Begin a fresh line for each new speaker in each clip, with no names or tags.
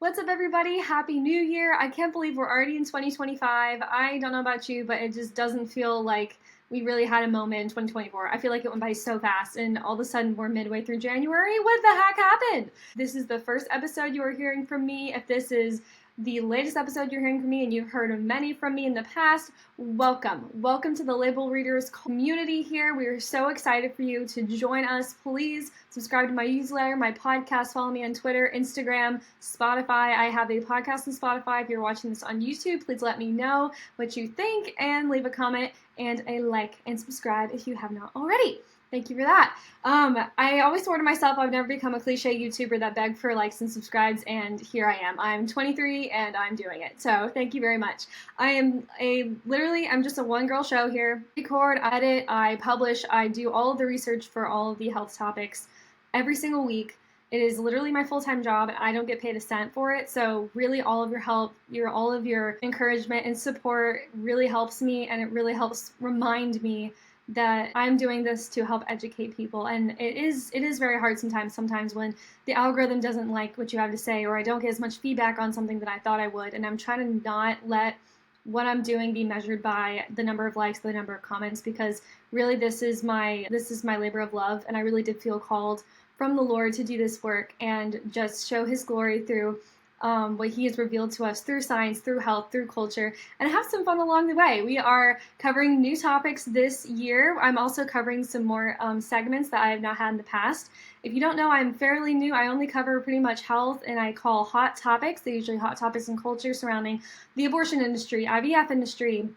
What's up, everybody? Happy New Year. I can't believe we're already in 2025. I don't know about you, but it just doesn't feel like we really had a moment in 2024. I feel like it went by so fast, and all of a sudden we're midway through January. What the heck happened? This is the first episode you are hearing from me. If this is the latest episode you're hearing from me and you've heard many from me in the past, welcome. Welcome to the Label Readers community here. We are so excited for you to join us. Please subscribe to my newsletter, my podcast, follow me on Twitter, Instagram, Spotify. I have a podcast on Spotify. If you're watching this on YouTube, please let me know what you think and leave a comment and a like and subscribe if you have not already. Thank you for that. I always swore to myself I would never become a cliche YouTuber that begged for likes and subscribes, and here I am. I'm 23 and I'm doing it. So thank you very much. I'm just a one-girl show here. I record, I edit, I publish, I do all of the research for all of the health topics every single week. It is literally my full-time job, and I don't get paid a cent for it. So really, all of your help, all of your encouragement and support really helps me, and it really helps remind me that I'm doing this to help educate people. And it is very hard sometimes when the algorithm doesn't like what you have to say, or I don't get as much feedback on something that I thought I would. And I'm trying to not let what I'm doing be measured by the number of likes, the number of comments, because really this is my labor of love, and I really did feel called from the Lord to do this work and just show His glory through what He has revealed to us through science, through health, through culture, and have some fun along the way. We are covering new topics this year. I'm also covering some more segments that I have not had in the past. If you don't know, I'm fairly new. I only cover pretty much health, and I call hot topics. They're usually hot topics in culture surrounding the abortion industry, IVF industry,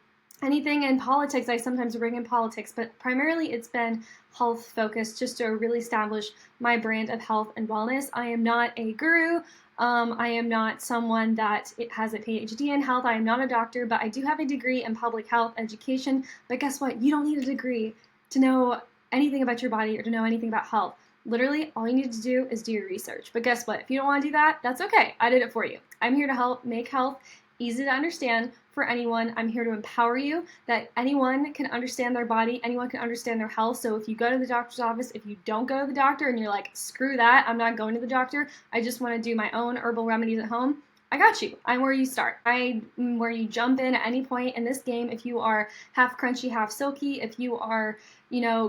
anything in politics. I sometimes bring in politics, but primarily it's been health focused, just to really establish my brand of health and wellness. I am not a guru. I am not someone that has a PhD in health. I am not a doctor, but I do have a degree in public health education. But guess what? You don't need a degree to know anything about your body or to know anything about health. Literally, all you need to do is do your research. But guess what? If you don't want to do that, that's okay. I did it for you. I'm here to help make health easy to understand for anyone. I'm here to empower you that anyone can understand their body, anyone can understand their health. So if you go to the doctor's office, if you don't go to the doctor and you're like, screw that, I'm not going to the doctor, I just want to do my own herbal remedies at home, I got you. I'm where you start. I'm where you jump in at any point in this game. If you are half crunchy, half silky, if you are,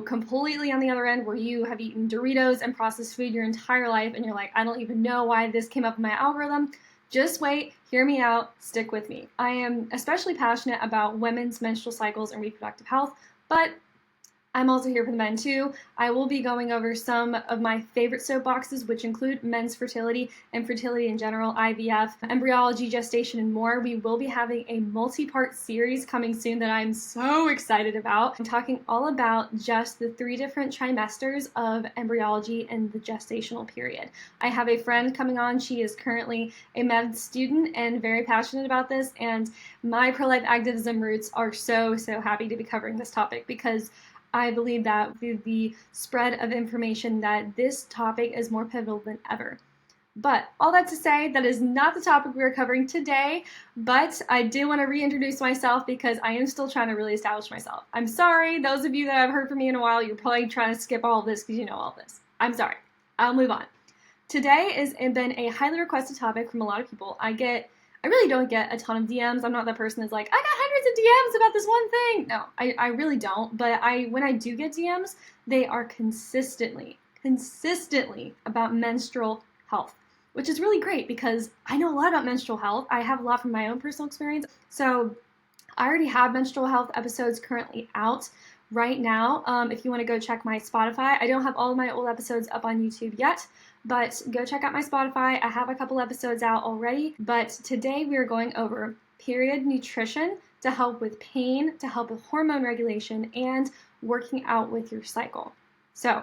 completely on the other end where you have eaten Doritos and processed food your entire life and you're like, I don't even know why this came up in my algorithm, just wait, hear me out, stick with me. I am especially passionate about women's menstrual cycles and reproductive health, but I'm also here for the men too. I will be going over some of my favorite soapboxes, which include men's fertility and fertility in general, IVF, embryology, gestation, and more. We will be having a multi-part series coming soon that I'm so excited about. I'm talking all about just the 3 different trimesters of embryology and the gestational period. I have a friend coming on. She is currently a med student and very passionate about this, and my pro-life activism roots are so happy to be covering this topic, because I believe that with the spread of information that this topic is more pivotal than ever. But all that to say, that is not the topic we are covering today, but I did want to reintroduce myself because I am still trying to really establish myself. I'm sorry, those of you that have heard from me in a while, you're probably trying to skip all of this because you know all of this. I'm sorry. I'll move on. Today has been a highly requested topic from a lot of people. I really don't get a ton of DMs. I'm not that person that's like, I got hundreds of DMs about this one thing. No, I really don't. But when I do get DMs, they are consistently about menstrual health, which is really great because I know a lot about menstrual health. I have a lot from my own personal experience. So I already have menstrual health episodes currently out right now. If you want to go check my Spotify, I don't have all of my old episodes up on YouTube yet, but go check out my Spotify. I have a couple episodes out already, but today we are going over period nutrition to help with pain, to help with hormone regulation, and working out with your cycle. So,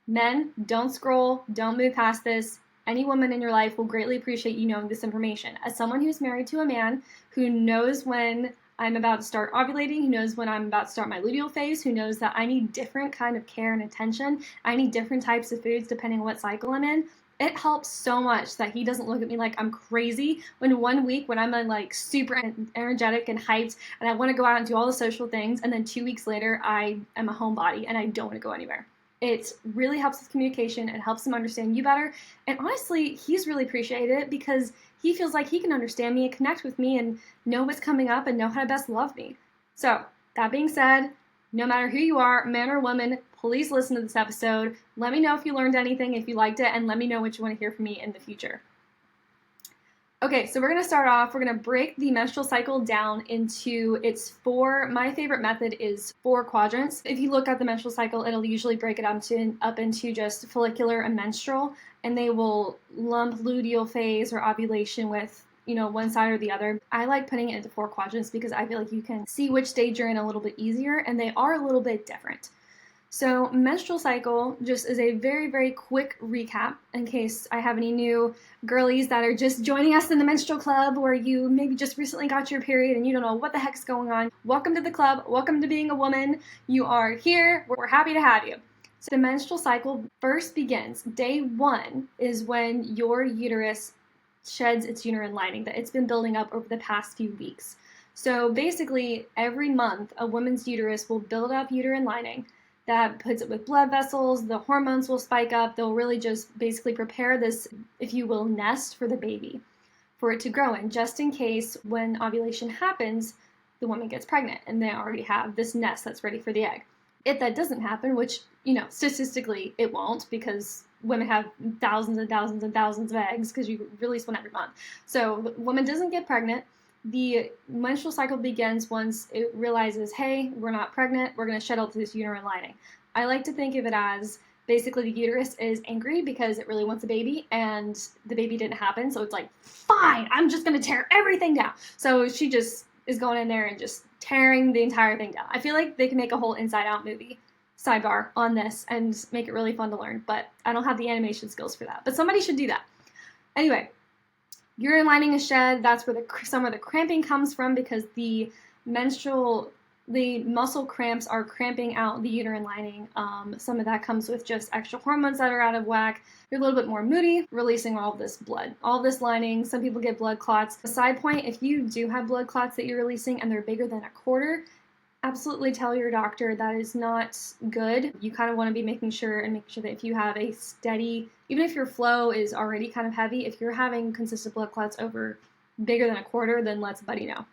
men, don't scroll, don't move past this. Any woman in your life will greatly appreciate you knowing this information. As someone who's married to a man who knows when I'm about to start ovulating, who knows when I'm about to start my luteal phase, who knows that I need different kind of care and attention, I need different types of foods depending on what cycle I'm in, it helps so much that he doesn't look at me like I'm crazy when 1 week when I'm like super energetic and hyped and I want to go out and do all the social things, and then 2 weeks later I am a homebody and I don't want to go anywhere. It really helps with communication. It helps him understand you better. And honestly, he's really appreciated it because he feels like he can understand me and connect with me and know what's coming up and know how to best love me. So that being said, no matter who you are, man or woman, please listen to this episode. Let me know if you learned anything, if you liked it, and let me know what you want to hear from me in the future. Okay, so we're going to start off, we're going to break the menstrual cycle down into my favorite method is 4 quadrants. If you look at the menstrual cycle, it'll usually break it up into just follicular and menstrual, and they will lump luteal phase or ovulation with, one side or the other. I like putting it into 4 quadrants because I feel like you can see which stage you're in a little bit easier, and they are a little bit different. So menstrual cycle just is a very, very quick recap in case I have any new girlies that are just joining us in the menstrual club, or you maybe just recently got your period and you don't know what the heck's going on. Welcome to the club. Welcome to being a woman. You are here. We're happy to have you. So the menstrual cycle first begins. Day 1 is when your uterus sheds its uterine lining that it's been building up over the past few weeks. So basically every month a woman's uterus will build up uterine lining. That puts it with blood vessels, the hormones will spike up, they'll really just basically prepare this, if you will, nest for the baby, for it to grow in, just in case when ovulation happens, the woman gets pregnant and they already have this nest that's ready for the egg. If that doesn't happen, which, statistically it won't, because women have thousands and thousands and thousands of eggs because you release one every month. So the woman doesn't get pregnant. The menstrual cycle begins once it realizes, hey, we're not pregnant, we're going to shed out this uterine lining. I like to think of it as basically the uterus is angry because it really wants a baby and the baby didn't happen. So it's like, fine, I'm just going to tear everything down. So she just is going in there and just tearing the entire thing down. I feel like they can make a whole Inside Out movie, sidebar, on this and make it really fun to learn, but I don't have the animation skills for that. But somebody should do that. Anyway. Uterine lining is shed. That's where some of the cramping comes from, because the muscle cramps are cramping out the uterine lining. Some of that comes with just extra hormones that are out of whack. You're a little bit more moody, releasing all this blood, all this lining. Some people get blood clots. A side point, if you do have blood clots that you're releasing and they're bigger than a quarter, absolutely tell your doctor that is not good. You kind of want to be making sure that if you have a steady, even if your flow is already kind of heavy, if you're having consistent blood clots over bigger than a quarter, then let somebody know.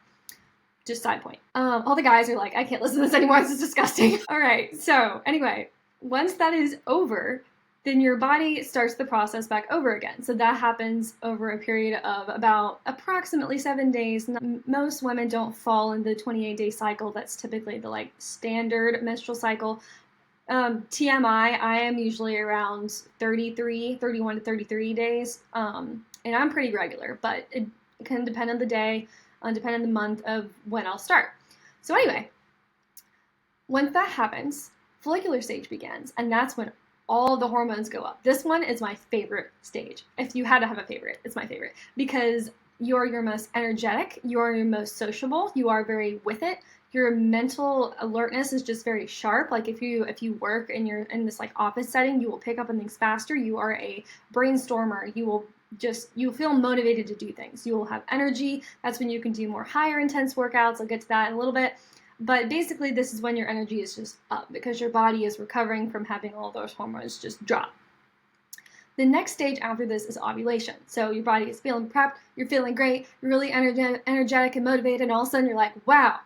Just side point. All the guys are like, I can't listen to this anymore. This is disgusting. All right. So anyway, once that is over, then your body starts the process back over again. So that happens over a period of about approximately 7 days. Most women don't fall in the 28-day cycle. That's typically the standard menstrual cycle. TMI, I am usually around 31 to 33 days. And I'm pretty regular, but it can depend on the day, depend on the month of when I'll start. So anyway, once that happens, follicular stage begins, and that's when all the hormones go up. This one is my favorite stage. If you had to have a favorite, it's my favorite, because you're your most energetic, you're your most sociable, you are very with it. Your mental alertness is just very sharp. Like if you work and you're in this office setting, you will pick up on things faster. You are a brainstormer. You feel motivated to do things. You will have energy. That's when you can do more higher intense workouts. I'll get to that in a little bit. But basically, this is when your energy is just up because your body is recovering from having all those hormones just drop. The next stage after this is ovulation. So your body is feeling prepped, you're feeling great, you're really energetic and motivated, and all of a sudden you're like, wow,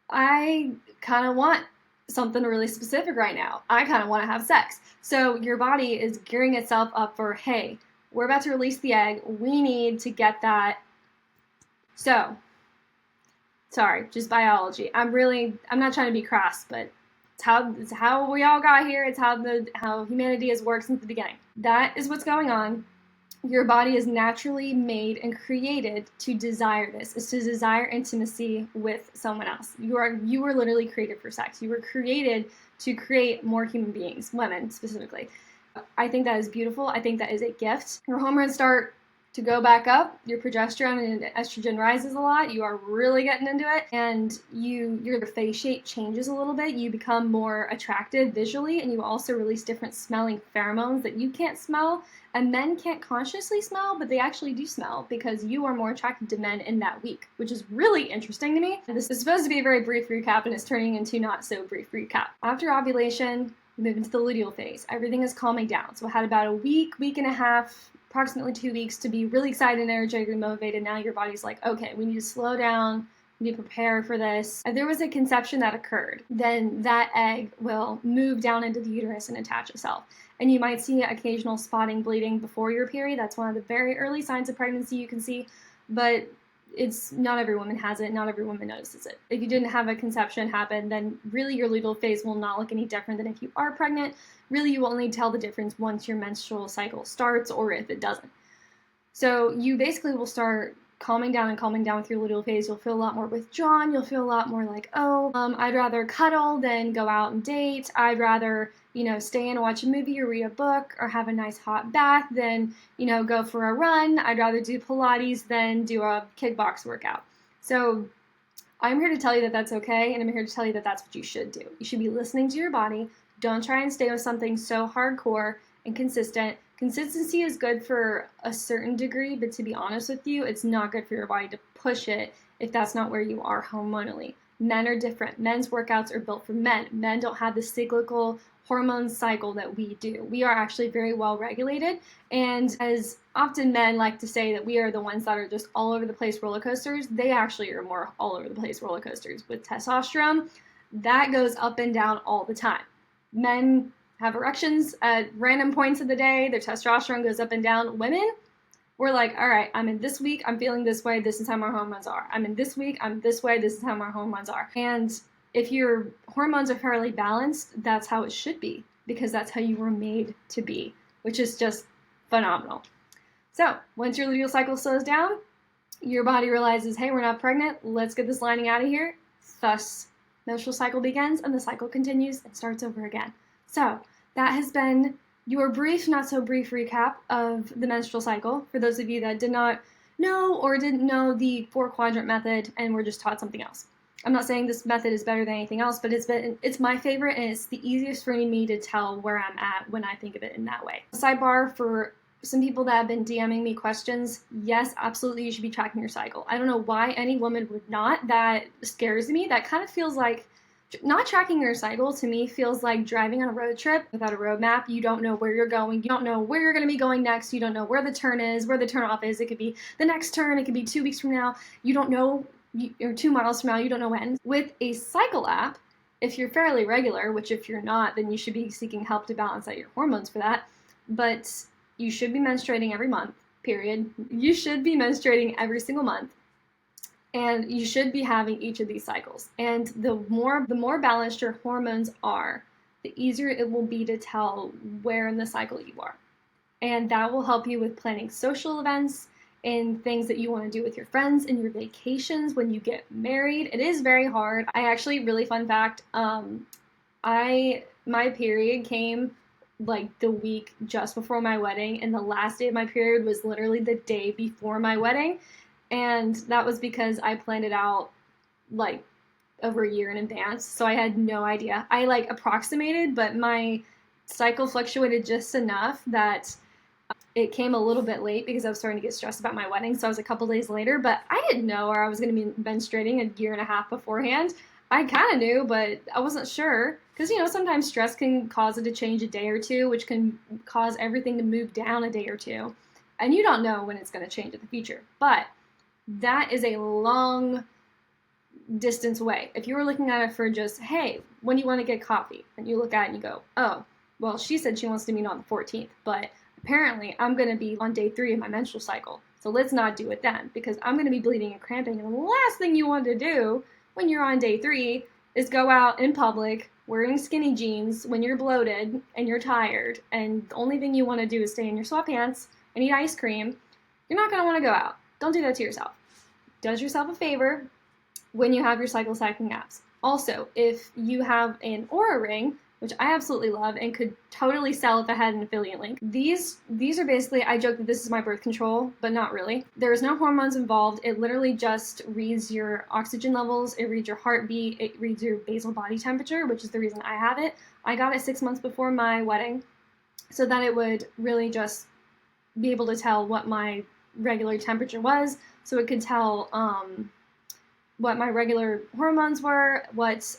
I kind of want something really specific right now. I kind of want to have sex. So your body is gearing itself up for, hey, we're about to release the egg. We need to get that. So sorry, just biology. I'm not trying to be crass, but it's how we all got here. It's how humanity has worked since the beginning. That is what's going on. Your body is naturally made and created to desire this, is to desire intimacy with someone else. You were literally created for sex. You were created to create more human beings, women specifically. I think that is beautiful. I think that is a gift. Your hormones start to go back up, your progesterone and estrogen rises a lot, you are really getting into it, and your face shape changes a little bit, you become more attractive visually, and you also release different smelling pheromones that you can't smell, and men can't consciously smell, but they actually do smell, because you are more attracted to men in that week, which is really interesting to me. This is supposed to be a very brief recap, and it's turning into not so brief recap. After ovulation, we move into the luteal phase. Everything is calming down. So I had about a week and a half, approximately 2 weeks to be really excited and energetically motivated. Now your body's like, okay, we need to slow down. We need to prepare for this. If there was a conception that occurred, then that egg will move down into the uterus and attach itself. And you might see occasional spotting, bleeding before your period. That's one of the very early signs of pregnancy you can see, but it's not every woman has it. Not every woman notices it. If you didn't have a conception happen, then really your luteal phase will not look any different than if you are pregnant. Really, you will only tell the difference once your menstrual cycle starts or if it doesn't. So you basically will start calming down with your luteal phase. You'll feel a lot more withdrawn. You'll feel a lot more like, I'd rather cuddle than go out and date. I'd rather, stay in and watch a movie or read a book or have a nice hot bath than, go for a run. I'd rather do Pilates than do a kickbox workout. So I'm here to tell you that that's okay, and I'm here to tell you that that's what you should do. You should be listening to your body. Don't try and stay with something so hardcore and consistent. Consistency is good for a certain degree, but to be honest with you, it's not good for your body to push it if that's not where you are hormonally. Men are different. Men's workouts are built for men. Men don't have the cyclical hormone cycle that we do. We are actually very well regulated, and as often men like to say that we are the ones that are just all over the place roller coasters, they actually are more all over the place roller coasters. With testosterone, that goes up and down all the time. Men have erections at random points of the day. Their testosterone goes up and down. Women, we're like, all right, I'm in this week, I'm feeling this way, this is how my hormones are. I'm in this week, I'm this way, this is how my hormones are. And if your hormones are fairly balanced, that's how it should be, because that's how you were made to be, which is just phenomenal. So once your luteal cycle slows down, your body realizes, hey, we're not pregnant, let's get this lining out of here. Thus, menstrual cycle begins, and the cycle continues and starts over again. So that has been your brief, not so brief recap of the menstrual cycle for those of you that did not know or didn't know the 4-quadrant method and were just taught something else. I'm not saying this method is better than anything else, but it's my favorite, and it's the easiest for me to tell where I'm at when I think of it in that way. Sidebar for some people that have been DMing me questions, yes, absolutely, you should be tracking your cycle. I don't know why any woman would not. That scares me. That kind of feels like not tracking your cycle to me feels like driving on a road trip without a roadmap. You don't know where you're going. You don't know where you're going to be going next. You don't know where the turn is, where the turn off is. It could be the next turn. It could be 2 weeks from now. You don't know, or 2 miles from now. You don't know when. With a cycle app, if you're fairly regular, which if you're not, then you should be seeking help to balance out your hormones for that. But you should be menstruating every month, period. You should be menstruating every single month. And you should be having each of these cycles. And the more balanced your hormones are, the easier it will be to tell where in the cycle you are. And that will help you with planning social events and things that you want to do with your friends and your vacations when you get married. It is very hard. I actually, really fun fact, my period came like the week just before my wedding, and the last day of my period was literally the day before my wedding. And that was because I planned it out like over a year in advance. So I had no idea. I like approximated, but my cycle fluctuated just enough that it came a little bit late because I was starting to get stressed about my wedding. So I was a couple days later, but I didn't know or I was going to be menstruating a year and a half beforehand. I kind of knew, but I wasn't sure because, sometimes stress can cause it to change a day or two, which can cause everything to move down a day or two. And you don't know when it's going to change in the future. But that is a long distance away. If you were looking at it for just, hey, when do you want to get coffee? And you look at it and you go, oh, well, she said she wants to meet on the 14th, but apparently I'm going to be on day 3 of my menstrual cycle. So let's not do it then because I'm going to be bleeding and cramping. And the last thing you want to do when you're on day 3 is go out in public wearing skinny jeans when you're bloated and you're tired. And the only thing you want to do is stay in your sweatpants and eat ice cream. You're not going to want to go out. Don't do that to yourself. Does yourself a favor when you have your cycle tracking apps. Also, if you have an Aura ring, which I absolutely love and could totally sell if I had an affiliate link, these are basically, I joke that this is my birth control, but not really. There is no hormones involved. It literally just reads your oxygen levels, it reads your heartbeat, it reads your basal body temperature, which is the reason I have it. I got it 6 months before my wedding so that it would really just be able to tell what my regular temperature was, so it could tell what my regular hormones were, what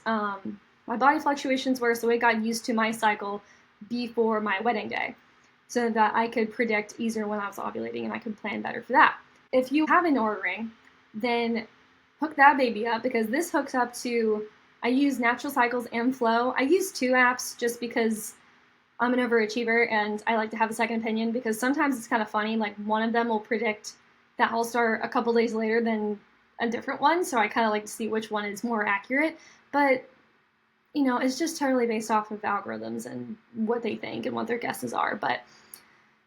my body fluctuations were, so it got used to my cycle before my wedding day. so that I could predict easier when I was ovulating and I could plan better for that. If you have an Oura ring, then hook that baby up, because this hooks up to, I use Natural Cycles and Flow. I use 2 apps just because I'm an overachiever and I like to have a second opinion, because sometimes it's kind of funny, like one of them will predict that I'll start a couple days later than a different one, so I kind of like to see which one is more accurate. But you know, it's just totally based off of algorithms and what they think and what their guesses are. But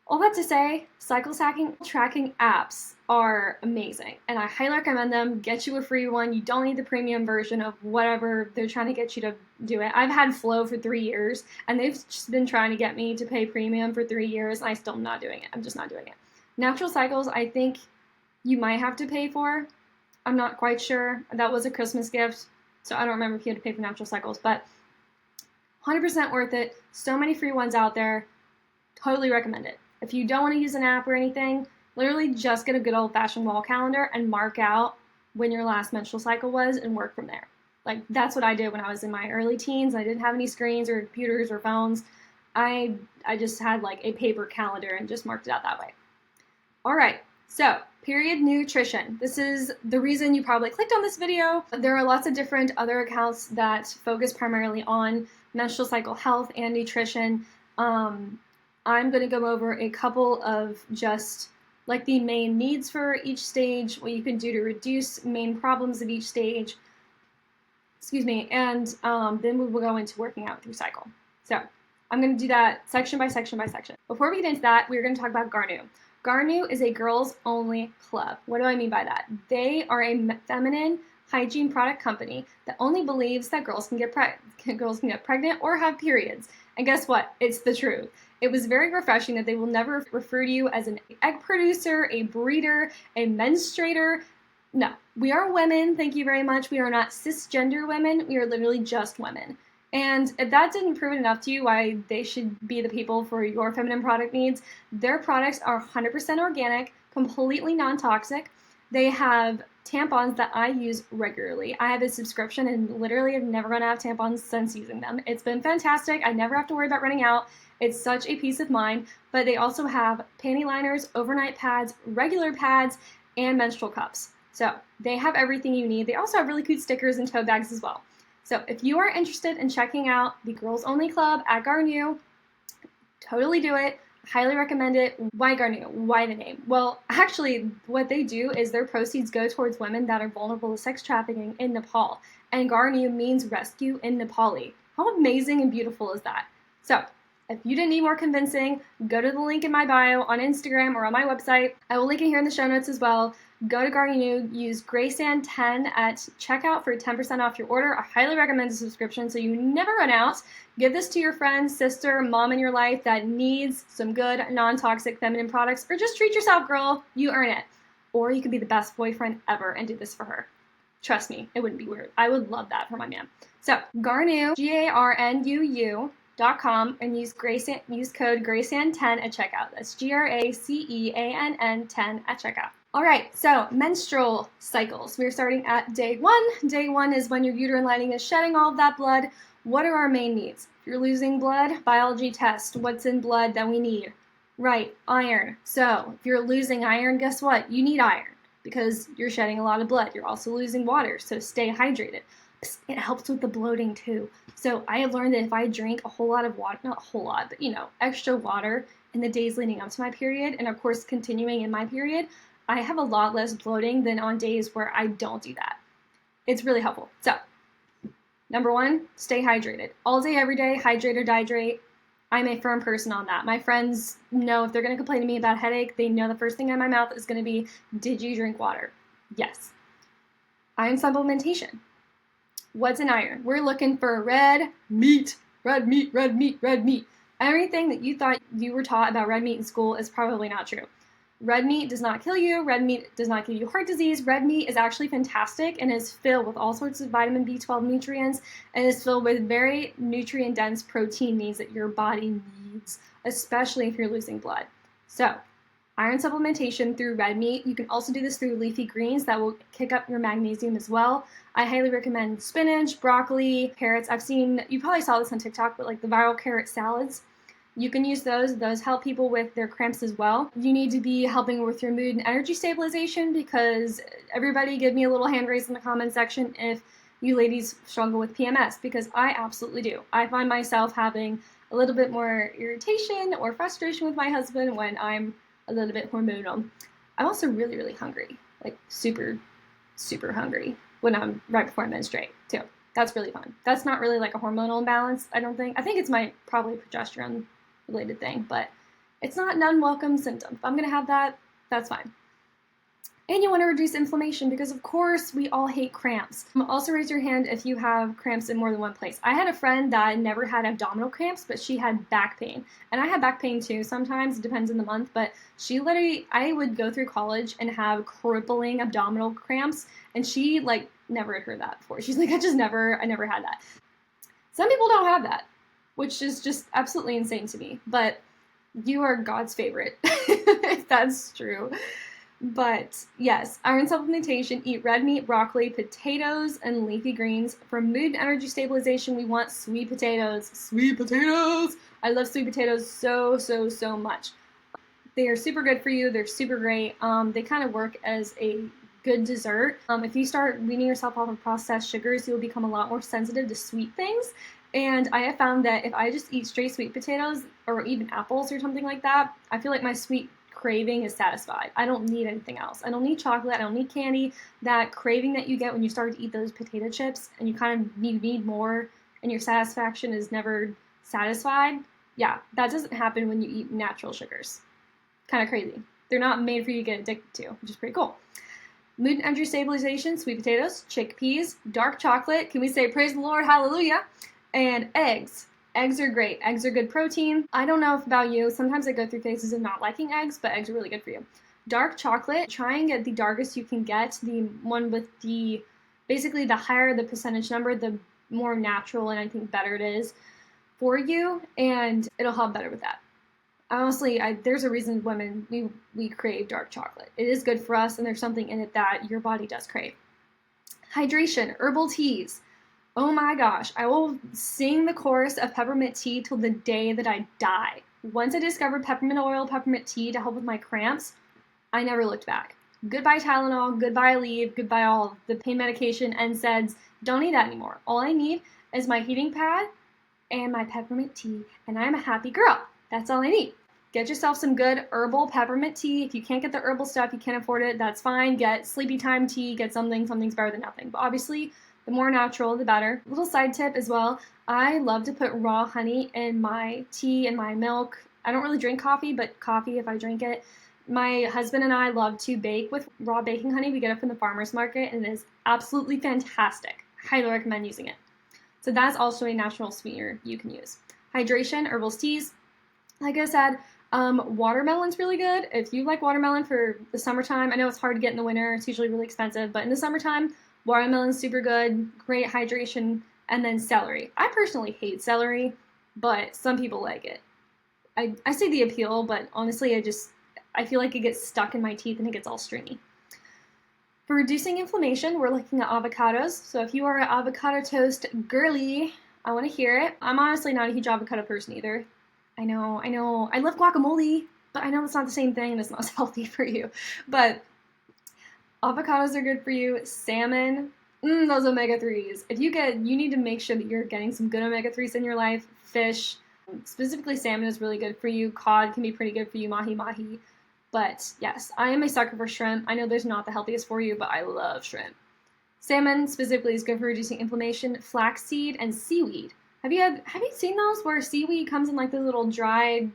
all that to say, cycle tracking apps are amazing, and I highly recommend them. Get you a free one. You don't need the premium version of whatever they're trying to get you to do it. I've had Flow for 3 years, and they've just been trying to get me to pay premium for 3 years, and I still am not doing it. I'm just not doing it. Natural Cycles, I think you might have to pay for. I'm not quite sure. That was a Christmas gift, so I don't remember if you had to pay for Natural Cycles, but 100% worth it. So many free ones out there. Totally recommend it. If you don't want to use an app or anything, literally just get a good old-fashioned wall calendar and mark out when your last menstrual cycle was and work from there. Like, that's what I did when I was in my early teens. I didn't have any screens or computers or phones. I just had like a paper calendar and just marked it out that way. All right, so period nutrition. This is the reason you probably clicked on this video. There are lots of different other accounts that focus primarily on menstrual cycle health and nutrition. I'm going to go over a couple of just like the main needs for each stage, what you can do to reduce main problems of each stage, and then we will go into working out with your cycle. So I'm going to do that section by section by section. Before we get into that, we're going to talk about Garnu. Garnu is a girls-only club. What do I mean by that? They are a feminine hygiene product company that only believes that girls can get pregnant or have periods. And guess what? It's the truth. It was very refreshing that they will never refer to you as an egg producer, a breeder, a menstruator. No, we are women. Thank you very much. We are not cisgender women. We are literally just women. And if that didn't prove it enough to you why they should be the people for your feminine product needs, their products are 100% organic, completely non-toxic. They have tampons that I use regularly. I have a subscription and literally have never run out of tampons since using them. It's been fantastic. I never have to worry about running out. It's such a peace of mind. But they also have panty liners, overnight pads, regular pads, and menstrual cups. So they have everything you need. They also have really cute stickers and tote bags as well. So if you are interested in checking out the Girls Only Club at Garnu, totally do it. Highly recommend it. Why Garnu? Why the name? Well, actually, what they do is their proceeds go towards women that are vulnerable to sex trafficking in Nepal. And Garnu means rescue in Nepali. How amazing and beautiful is that? So if you didn't need more convincing, go to the link in my bio on Instagram or on my website. I will link it here in the show notes as well. Go to Garnu, use GraySand10 at checkout for 10% off your order. I highly recommend a subscription so you never run out. Give this to your friend, sister, mom in your life that needs some good, non-toxic feminine products, or just treat yourself, girl. You earn it. Or you could be the best boyfriend ever and do this for her. Trust me, it wouldn't be weird. I would love that for my man. So, Garnu, GARNUU.com, and use code GraySand10 at checkout. That's GRACEANN 10 at checkout. All right, so menstrual cycles. We're starting at day 1. Day 1 is when your uterine lining is shedding all of that blood. What are our main needs? If you're losing blood, biology test. What's in blood that we need? Right, iron. So if you're losing iron, guess what? You need iron because you're shedding a lot of blood. You're also losing water, so stay hydrated. It helps with the bloating too. So I have learned that if I drink a whole lot of water, not a whole lot, but extra water in the days leading up to my period, and of course continuing in my period, I have a lot less bloating than on days where I don't do that. It's really helpful. So, number 1, stay hydrated. All day, every day, hydrate or dihydrate. I'm a firm person on that. My friends know if they're going to complain to me about a headache, they know the first thing in my mouth is going to be, did you drink water? Yes. Iron supplementation. What's in iron? We're looking for red meat. Red meat, red meat, red meat. Everything that you thought you were taught about red meat in school is probably not true. Red meat does not kill you. Red meat does not give you heart disease. Red meat is actually fantastic and is filled with all sorts of vitamin B12 nutrients and is filled with very nutrient-dense protein needs that your body needs, especially if you're losing blood. So, iron supplementation through red meat. You can also do this through leafy greens that will kick up your magnesium as well. I highly recommend spinach, broccoli, carrots. You probably saw this on TikTok, but like the viral carrot salads. You can use those. Those help people with their cramps as well. You need to be helping with your mood and energy stabilization, because everybody give me a little hand raise in the comment section if you ladies struggle with PMS, because I absolutely do. I find myself having a little bit more irritation or frustration with my husband when I'm a little bit hormonal. I'm also really, really hungry, like super, super hungry when I'm right before I menstruate too. That's really fun. That's not really like a hormonal imbalance, I don't think. I think it's my probably progesterone related thing, but it's not an unwelcome symptom. If I'm gonna have that, that's fine. And you want to reduce inflammation, because of course we all hate cramps. Also raise your hand if you have cramps in more than one place. I had a friend that never had abdominal cramps, but she had back pain. And I have back pain too sometimes, it depends on the month, but she literally, I would go through college and have crippling abdominal cramps, and she like never had heard that before. She's like, I never had that. Some people don't have that, which is just absolutely insane to me, but you are God's favorite, if that's true. But yes, iron supplementation, eat red meat, broccoli, potatoes, and leafy greens. For mood and energy stabilization, we want sweet potatoes. Sweet potatoes! I love sweet potatoes so, so, so much. They are super good for you. They're super great. They kind of work as a good dessert. If you start weaning yourself off of processed sugars, you'll become a lot more sensitive to sweet things. And I have found that if I just eat straight sweet potatoes or even apples or something like that, I feel like my sweet craving is satisfied. I don't need anything else. I don't need chocolate. I don't need candy. That craving that you get when you start to eat those potato chips and you kind of need more and your satisfaction is never satisfied. Yeah, that doesn't happen when you eat natural sugars. Kind of crazy. They're not made for you to get addicted to, which is pretty cool. Mood and energy stabilization, sweet potatoes, chickpeas, dark chocolate. Can we say praise the Lord, hallelujah? And eggs. Eggs are great. Eggs are good protein. I don't know about you. Sometimes I go through phases of not liking eggs, but eggs are really good for you. Dark chocolate. Try and get the darkest you can get. The one with the, basically the higher the percentage number, the more natural and I think better it is for you, and it'll help better with that. Honestly, there's a reason women, we crave dark chocolate. It is good for us, and there's something in it that your body does crave. Hydration. Herbal teas. Oh my gosh, I will sing the chorus of peppermint tea till the day that I die. Once I discovered peppermint oil, peppermint tea to help with my cramps, I never looked back. Goodbye Tylenol, goodbye Aleve, goodbye all the pain medication, NSAIDs. Don't need that anymore. All I need is my heating pad and my peppermint tea, and I'm a happy girl. That's all I need. Get yourself some good herbal peppermint tea. If you can't get the herbal stuff, you can't afford it, that's fine. Get sleepy time tea, get something's better than nothing. But obviously, the more natural, the better. Little side tip as well, I love to put raw honey in my tea and my milk. I don't really drink coffee, but coffee if I drink it. My husband and I love to bake with raw baking honey. We get it from the farmer's market, and it is absolutely fantastic. Highly recommend using it. So that's also a natural sweetener you can use. Hydration, herbal teas. Like I said, watermelon's really good. If you like watermelon for the summertime, I know it's hard to get in the winter. It's usually really expensive, but in the summertime, watermelon's super good, great hydration. And then celery. I personally hate celery, but some people like it. I see the appeal, but honestly, I feel like it gets stuck in my teeth and it gets all stringy. For reducing inflammation, we're looking at avocados. So if you are an avocado toast girly, I want to hear it. I'm honestly not a huge avocado person either. I know. I love guacamole, but I know it's not the same thing and it's not as healthy for you. But avocados are good for you. Salmon, those omega-3s. You need to make sure that you're getting some good omega-3s in your life. Fish, specifically salmon is really good for you. Cod can be pretty good for you. Mahi. But yes, I am a sucker for shrimp. I know there's not the healthiest for you, but I love shrimp. Salmon specifically is good for reducing inflammation. Flaxseed and seaweed. Have you seen those where seaweed comes in like the little dried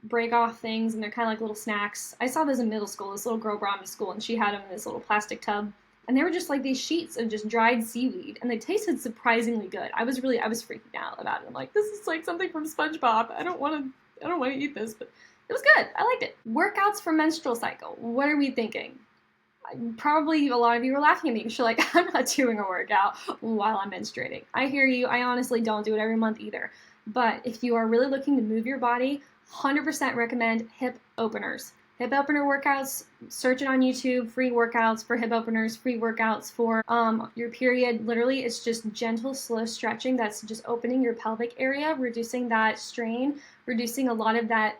break off things and they're kind of like little snacks? I saw those in middle school. This little girl brought me to school and she had them in this little plastic tub. And they were just like these sheets of just dried seaweed, and they tasted surprisingly good. I was freaking out about it. I'm like, this is like something from SpongeBob. I don't want to eat this, but it was good. I liked it. Workouts for menstrual cycle. What are we thinking? Probably a lot of you are laughing at me because you're like, I'm not doing a workout while I'm menstruating. I hear you. I honestly don't do it every month either. But if you are really looking to move your body, 100% recommend hip openers. hip opener workouts. Search it on YouTube, free workouts for hip openers, free workouts for your period. Literally, it's just gentle, slow stretching that's just opening your pelvic area, reducing that strain, reducing a lot of that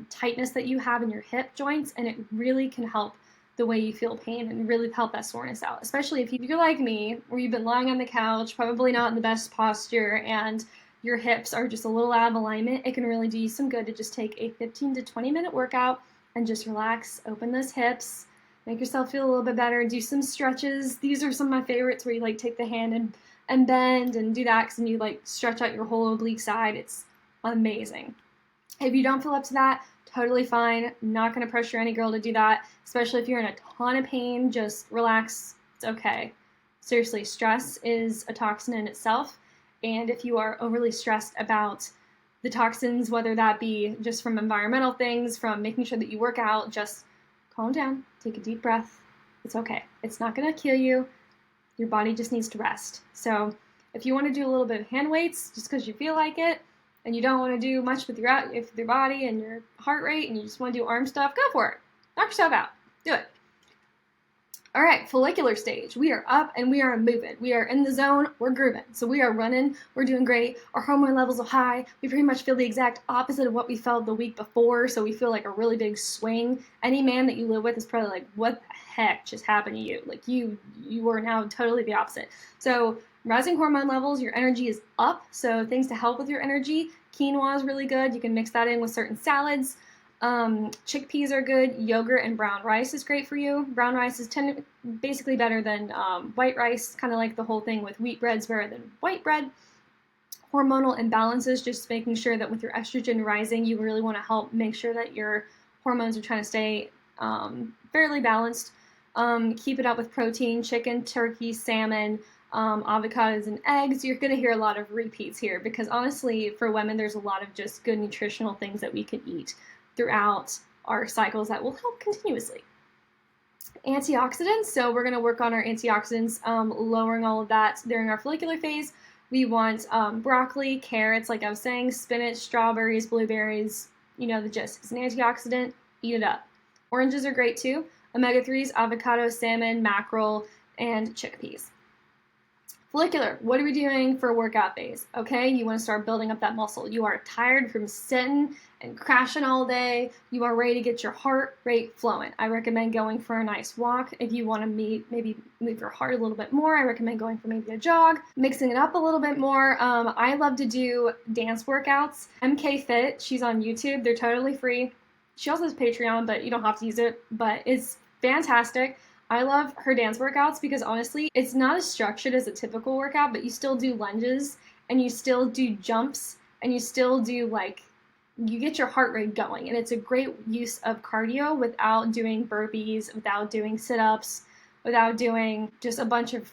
tightness that you have in your hip joints, and it really can help the way you feel pain and really help that soreness out, especially if you're like me, where you've been lying on the couch, probably not in the best posture, and your hips are just a little out of alignment. It can really do you some good to just take a 15 to 20 minute workout and just relax, open those hips, make yourself feel a little bit better, do some stretches. These are some of my favorites, where you like take the hand and bend and do that, and you like stretch out your whole oblique side. It's amazing. If you don't feel up to that, totally fine. Not going to pressure any girl to do that, especially if you're in a ton of pain. Just relax. It's okay. Seriously, stress is a toxin in itself, and if you are overly stressed about the toxins, whether that be just from environmental things, from making sure that you work out, just calm down, take a deep breath. It's okay. It's not going to kill you. Your body just needs to rest. So if you want to do a little bit of hand weights just because you feel like it, and you don't want to do much with your body and your heart rate, and you just want to do arm stuff, go for it. Knock yourself out. Do it. All right, follicular stage. We are up and we are moving. We are in the zone. We're grooving. So we are running. We're doing great. Our hormone levels are high. We pretty much feel the exact opposite of what we felt the week before. So we feel like a really big swing. Any man that you live with is probably like, what the heck just happened to you? Like you are now totally the opposite. So rising hormone levels, your energy is up. So things to help with your energy. Quinoa is really good. You can mix that in with certain salads. Chickpeas are good. Yogurt and brown rice is great for you. Brown rice is basically better than white rice, kind of like the whole thing with wheat bread's better than white bread. Hormonal imbalances, just making sure that with your estrogen rising, you really want to help make sure that your hormones are trying to stay fairly balanced. Keep it up with protein, chicken, turkey, salmon, avocados, and eggs. You're going to hear a lot of repeats here because honestly, for women, there's a lot of just good nutritional things that we can eat throughout our cycles that will help continuously. Antioxidants, so we're going to work on our antioxidants, lowering all of that during our follicular phase. We want broccoli, carrots, like I was saying, spinach, strawberries, blueberries, you know the gist. It's an antioxidant, eat it up. Oranges are great too. Omega-3s, avocado, salmon, mackerel, and chickpeas. Follicular, what are we doing for a workout phase? Okay, you want to start building up that muscle. You are tired from sitting and crashing all day. You are ready to get your heart rate flowing. I recommend going for a nice walk. If you want to maybe move your heart a little bit more, I recommend going for maybe a jog, mixing it up a little bit more. I love to do dance workouts. MK Fit, she's on YouTube. They're totally free. She also has Patreon, but you don't have to use it, but it's fantastic. I love her dance workouts because honestly, it's not as structured as a typical workout, but you still do lunges and you still do jumps and you still do you get your heart rate going. And it's a great use of cardio without doing burpees, without doing sit-ups, without doing just a bunch of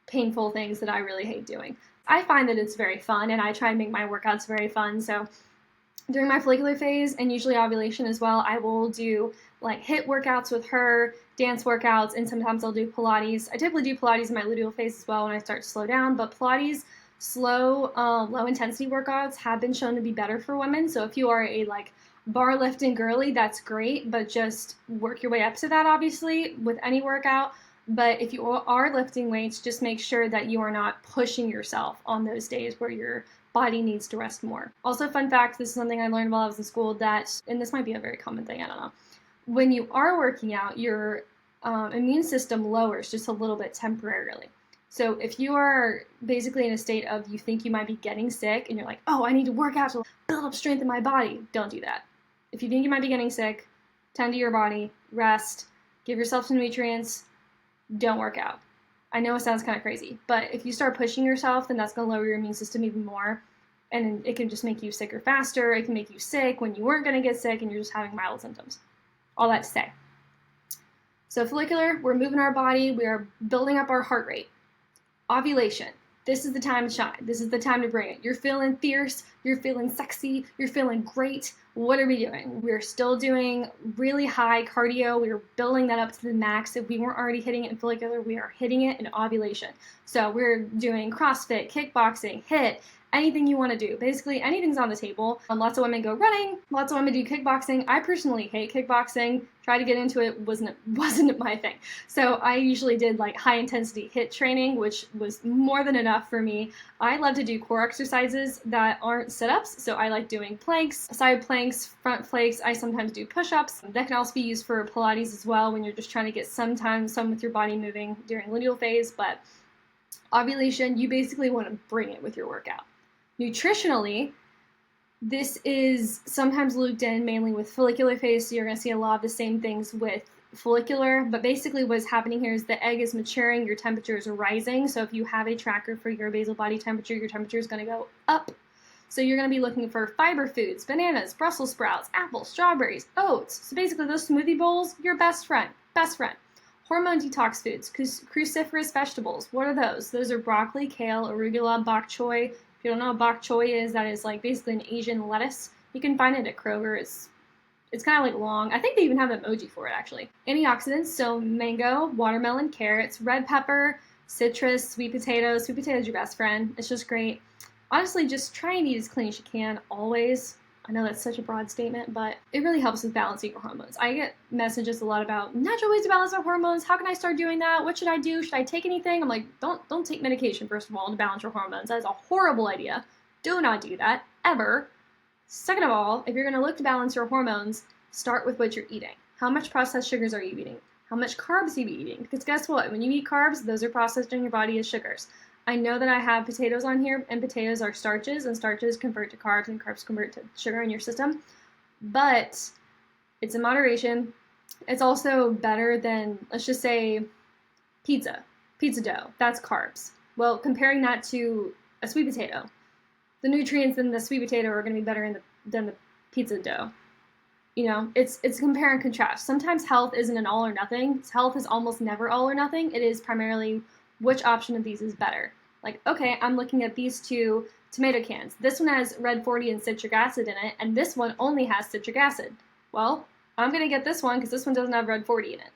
painful things that I really hate doing. I find that it's very fun and I try and make my workouts very fun. So during my follicular phase and usually ovulation as well, I will do HIIT workouts with her, dance workouts, and sometimes I'll do Pilates. I typically do Pilates in my luteal phase as well when I start to slow down, but Pilates, slow, low intensity workouts have been shown to be better for women. So if you are a bar lifting girly, that's great, but just work your way up to that obviously with any workout. But if you are lifting weights, just make sure that you are not pushing yourself on those days where your body needs to rest more. Also, fun fact, this is something I learned while I was in school and this might be a very common thing, I don't know. When you are working out, your immune system lowers just a little bit temporarily. So if you are basically in a state of you think you might be getting sick and you're like, oh, I need to work out to build up strength in my body, don't do that. If you think you might be getting sick, tend to your body, rest, give yourself some nutrients, don't work out. I know it sounds kind of crazy, but if you start pushing yourself, then that's going to lower your immune system even more. And it can just make you sicker faster. It can make you sick when you weren't going to get sick and you're just having mild symptoms. All that to say. So follicular, we're moving our body. We are building up our heart rate. Ovulation. This is the time to shine. This is the time to bring it. You're feeling fierce. You're feeling sexy. You're feeling great. What are we doing? We're still doing really high cardio. We're building that up to the max. If we weren't already hitting it in follicular, we are hitting it in ovulation. So we're doing CrossFit, kickboxing, HIIT, anything you want to do. Basically, anything's on the table. Lots of women go running. Lots of women do kickboxing. I personally hate kickboxing. Tried to get into it, wasn't my thing. So I usually did like high intensity HIIT training, which was more than enough for me. I love to do core exercises that aren't sit-ups. So I like doing planks, side planks, front planks. I sometimes do push-ups. That can also be used for Pilates as well when you're just trying to get some with your body moving during luteal phase. But ovulation, you basically want to bring it with your workout. Nutritionally, this is sometimes looped in mainly with follicular phase, so you're going to see a lot of the same things with follicular, but basically what's happening here is the egg is maturing, your temperatures are rising, so if you have a tracker for your basal body temperature, your temperature is going to go up. So you're going to be looking for fiber foods, bananas, Brussels sprouts, apples, strawberries, oats. So basically those smoothie bowls, your best friend. Hormone detox foods, cruciferous vegetables. What are those? Those are broccoli, kale, arugula, bok choy. If you don't know what bok choy is, that is like basically an Asian lettuce. You can find it at Kroger. It's kind of like long. I think they even have an emoji for it, actually. Antioxidants, so mango, watermelon, carrots, red pepper, citrus, sweet potatoes. Sweet potato is your best friend. It's just great. Honestly, just try and eat as clean as you can, always. I know that's such a broad statement, but it really helps with balancing your hormones. I get messages a lot about natural ways to balance my hormones. How can I start doing that? What should I do? Should I take anything? I'm like, don't take medication, first of all, to balance your hormones. That is a horrible idea. Do not do that, ever. Second of all, if you're going to look to balance your hormones, start with what you're eating. How much processed sugars are you eating? How much carbs are you eating? Because guess what? When you eat carbs, those are processed in your body as sugars. I know that I have potatoes on here, and potatoes are starches, and starches convert to carbs, and carbs convert to sugar in your system. But it's in moderation. It's also better than, let's just say, pizza dough. That's carbs. Well, comparing that to a sweet potato, the nutrients in the sweet potato are going to be better than the pizza dough. You know, it's compare and contrast. Sometimes health isn't an all or nothing. Health is almost never all or nothing. It is primarily which option of these is better. Like, okay, I'm looking at these two tomato cans. This one has red 40 and citric acid in it, and this one only has citric acid. Well, I'm going to get this one because this one doesn't have red 40 in it.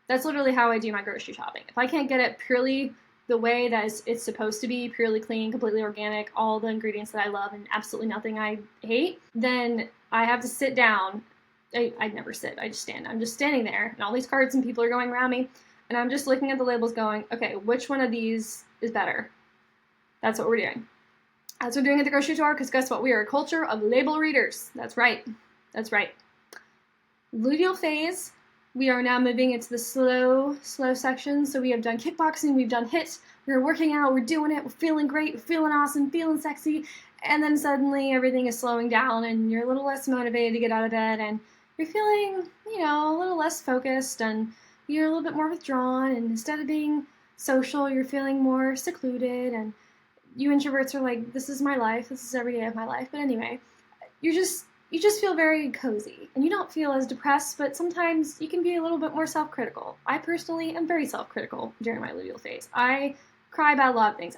That's literally how I do my grocery shopping. If I can't get it purely the way that it's supposed to be, purely clean, completely organic, all the ingredients that I love and absolutely nothing I hate, then I have to sit down. I never sit, I just stand. I'm just standing there, and all these carts and people are going around me, and I'm just looking at the labels going, okay, which one of these is better? That's what we're doing. That's what we're doing at the grocery store, because guess what? We are a culture of label readers. That's right. Luteal phase, we are now moving into the slow section. So we have done kickboxing, we've done HIIT, we're working out, we're doing it, we're feeling great, we're feeling awesome, feeling sexy, and then suddenly everything is slowing down and you're a little less motivated to get out of bed and you're feeling, a little less focused and you're a little bit more withdrawn, and instead of being social, you're feeling more secluded, and you introverts are like, this is my life, this is every day of my life. But anyway, you just feel very cozy, and you don't feel as depressed, but sometimes you can be a little bit more self-critical. I personally am very self-critical during my luteal phase. I cry about a lot of things.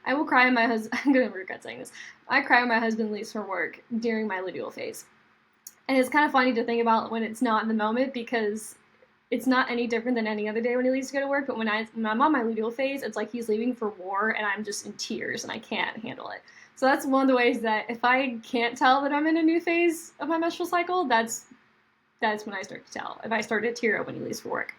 I will cry when my husband, I'm going to regret saying this, I cry when my husband leaves for work during my luteal phase. And it's kind of funny to think about when it's not in the moment, because it's not any different than any other day when he leaves to go to work. But when I'm on my luteal phase, it's like he's leaving for war and I'm just in tears and I can't handle it. So that's one of the ways that if I can't tell that I'm in a new phase of my menstrual cycle, that's when I start to tell. If I start to tear up when he leaves for work.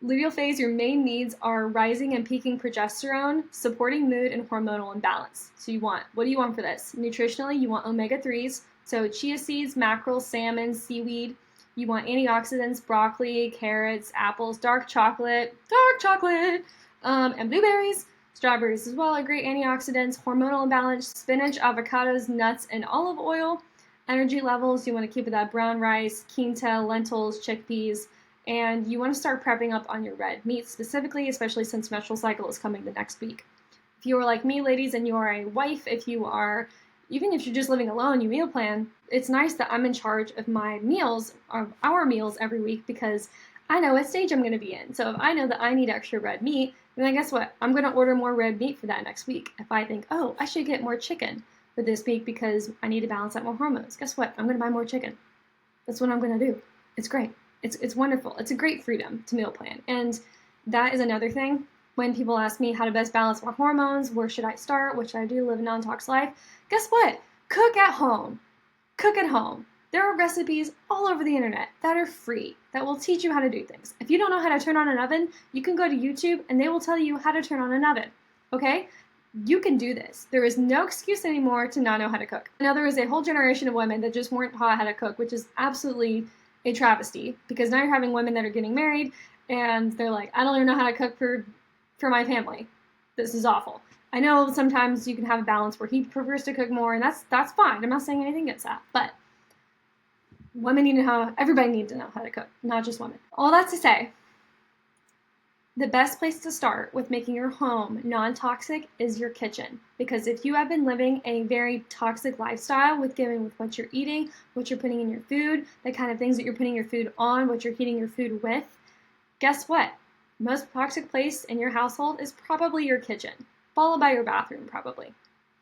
Luteal phase, your main needs are rising and peaking progesterone, supporting mood, and hormonal imbalance. So what do you want for this? Nutritionally, you want omega-3s, so chia seeds, mackerel, salmon, seaweed. You want antioxidants, broccoli, carrots, apples, dark chocolate, and blueberries. Strawberries as well are great antioxidants. Hormonal imbalance, spinach, avocados, nuts, and olive oil. Energy levels, you want to keep it that brown rice, quinoa, lentils, chickpeas. And you want to start prepping up on your red meat specifically, especially since menstrual cycle is coming the next week. If you are like me, ladies, and you are a wife, even if you're just living alone, you meal plan, it's nice that I'm in charge of my meals, of our meals every week, because I know what stage I'm going to be in. So if I know that I need extra red meat, then guess what? I'm going to order more red meat for that next week. If I think, oh, I should get more chicken for this week because I need to balance out more hormones, guess what? I'm going to buy more chicken. That's what I'm going to do. It's great. It's wonderful. It's a great freedom to meal plan. And that is another thing. when people ask me how to best balance my hormones, where should I start, what should I do to live a non-tox life, guess what? Cook at home. Cook at home. There are recipes all over the internet that are free that will teach you how to do things. If you don't know how to turn on an oven, you can go to YouTube and they will tell you how to turn on an oven. Okay? You can do this. There is no excuse anymore to not know how to cook. Now, there is a whole generation of women that just weren't taught how to cook, which is absolutely a travesty, because now you're having women that are getting married and they're like, I don't even know how to cook for my family. This is awful. I know sometimes you can have a balance where he prefers to cook more, and that's fine. I'm not saying anything against that, but everybody needs to know how to cook, not just women. All that to say, the best place to start with making your home non-toxic is your kitchen. Because if you have been living a very toxic lifestyle with what you're eating, what you're putting in your food, the kind of things that you're putting your food on, what you're heating your food with, guess what? Most toxic place in your household is probably your kitchen, followed by your bathroom probably.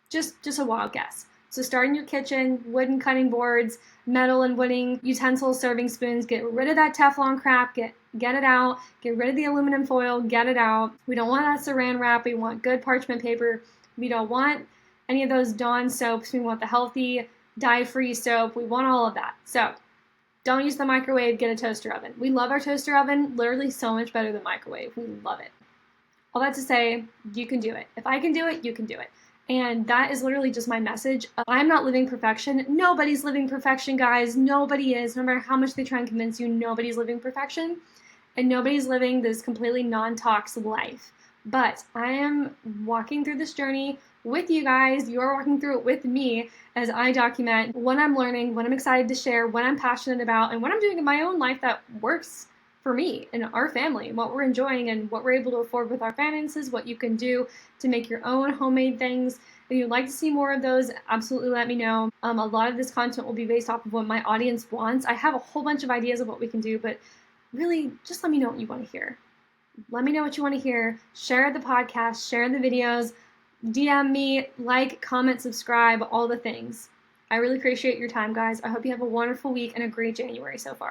Just a wild guess. So start in your kitchen, wooden cutting boards, metal and wooden utensils, serving spoons. Get rid of that Teflon crap. Get it out. Get rid of the aluminum foil. Get it out. We don't want that saran wrap. We want good parchment paper. We don't want any of those Dawn soaps. We want the healthy, dye-free soap. We want all of that. So don't use the microwave. Get a toaster oven. We love our toaster oven. Literally so much better than microwave. We love it. All that to say, you can do it. If I can do it, you can do it. And that is literally just my message. I'm not living perfection. Nobody's living perfection, guys. Nobody is. No matter how much they try and convince you, nobody's living perfection. And nobody's living this completely non-toxic life. But I am walking through this journey with you guys. You're walking through it with me as I document what I'm learning, what I'm excited to share, what I'm passionate about, and what I'm doing in my own life that works for me and our family, what we're enjoying and what we're able to afford with our finances, what you can do to make your own homemade things. If you'd like to see more of those, absolutely let me know. A lot of this content will be based off of what my audience wants. I have a whole bunch of ideas of what we can do, but really just let me know what you want to hear. Let me know what you want to hear. Share the podcast, share the videos, DM me, like, comment, subscribe, all the things. I really appreciate your time, guys. I hope you have a wonderful week and a great January so far.